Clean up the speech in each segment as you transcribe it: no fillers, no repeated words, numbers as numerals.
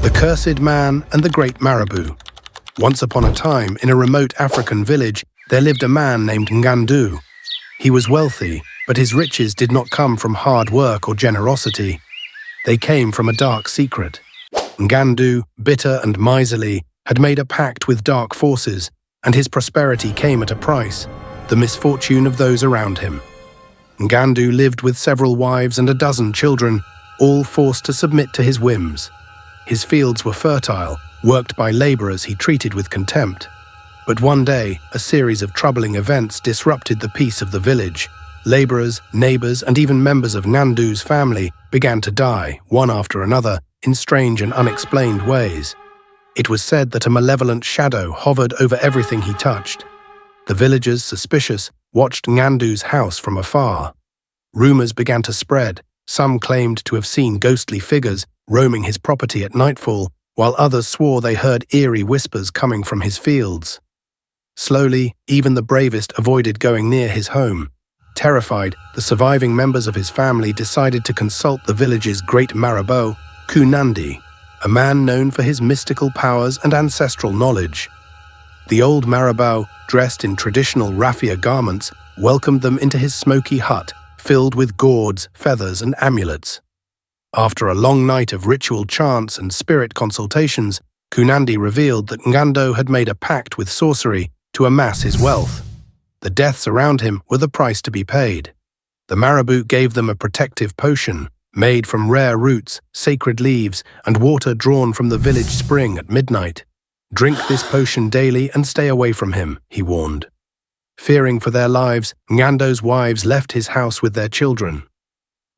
The Cursed Man and the Great Marabout. Once upon a time, in a remote African village, there lived a man named Ngandou. He was wealthy, but his riches did not come from hard work or generosity. They came from a dark secret. Ngandou, bitter and miserly, had made a pact with dark forces, and his prosperity came at a price, the misfortune of those around him. Ngandou lived with several wives and a dozen children, all forced to submit to his whims. His fields were fertile, worked by laborers he treated with contempt. But one day, a series of troubling events disrupted the peace of the village. Laborers, neighbors, and even members of Ngandou's family began to die, one after another, in strange and unexplained ways. It was said that a malevolent shadow hovered over everything he touched. The villagers, suspicious, watched Ngandou's house from afar. Rumors began to spread. Some claimed to have seen ghostly figures roaming his property at nightfall, while others swore they heard eerie whispers coming from his fields. Slowly, even the bravest avoided going near his home. Terrified, the surviving members of his family decided to consult the village's great Marabout, Kounandi, a man known for his mystical powers and ancestral knowledge. The old Marabout, dressed in traditional raffia garments, welcomed them into his smoky hut, filled with gourds, feathers, and amulets. After a long night of ritual chants and spirit consultations, Kounandi revealed that Ngandou had made a pact with sorcery to amass his wealth. The deaths around him were the price to be paid. The Marabout gave them a protective potion, made from rare roots, sacred leaves, and water drawn from the village spring at midnight. "Drink this potion daily and stay away from him," he warned. Fearing for their lives, Ngandou's wives left his house with their children.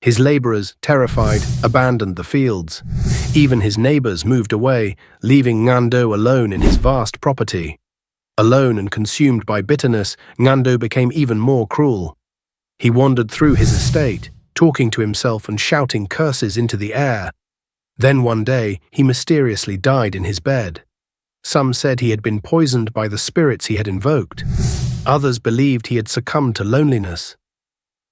His laborers, terrified, abandoned the fields. Even his neighbors moved away, leaving Ngandou alone in his vast property. Alone and consumed by bitterness, Ngandou became even more cruel. He wandered through his estate, talking to himself and shouting curses into the air. Then one day, he mysteriously died in his bed. Some said he had been poisoned by the spirits he had invoked. Others believed he had succumbed to loneliness.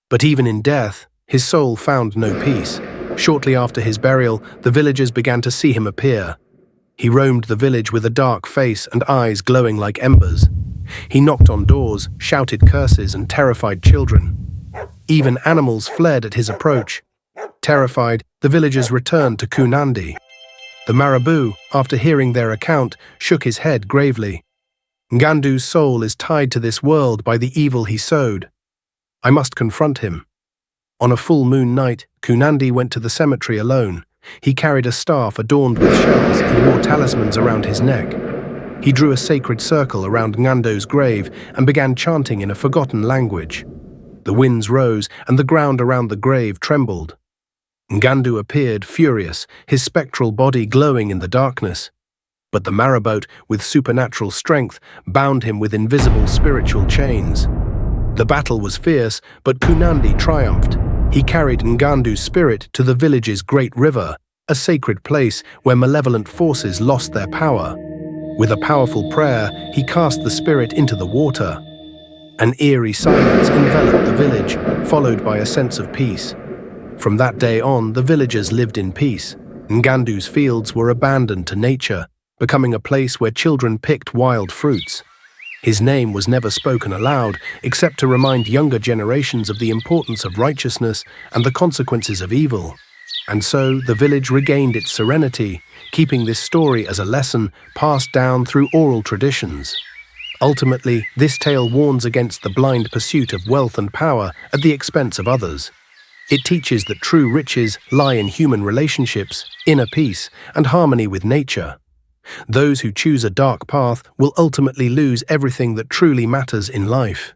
But even in death, his soul found no peace. Shortly after his burial, the villagers began to see him appear. He roamed the village with a dark face and eyes glowing like embers. He knocked on doors, shouted curses, and terrified children. Even animals fled at his approach. Terrified, the villagers returned to Kounandi. The Marabout, after hearing their account, shook his head gravely. "Ngandou's soul is tied to this world by the evil he sowed. I must confront him." On a full moon night, Kounandi went to the cemetery alone. He carried a staff adorned with shells and wore talismans around his neck. He drew a sacred circle around Ngandou's grave and began chanting in a forgotten language. The winds rose and the ground around the grave trembled. Ngandou appeared furious, his spectral body glowing in the darkness. But the Marabout, with supernatural strength, bound him with invisible spiritual chains. The battle was fierce, but Kounandi triumphed. He carried Ngandou's spirit to the village's great river, a sacred place where malevolent forces lost their power. With a powerful prayer, he cast the spirit into the water. An eerie silence enveloped the village, followed by a sense of peace. From that day on, the villagers lived in peace. Ngandou's fields were abandoned to nature, becoming a place where children picked wild fruits. His name was never spoken aloud, except to remind younger generations of the importance of righteousness and the consequences of evil. And so the village regained its serenity, keeping this story as a lesson passed down through oral traditions. Ultimately, this tale warns against the blind pursuit of wealth and power at the expense of others. It teaches that true riches lie in human relationships, inner peace, and harmony with nature. Those who choose a dark path will ultimately lose everything that truly matters in life.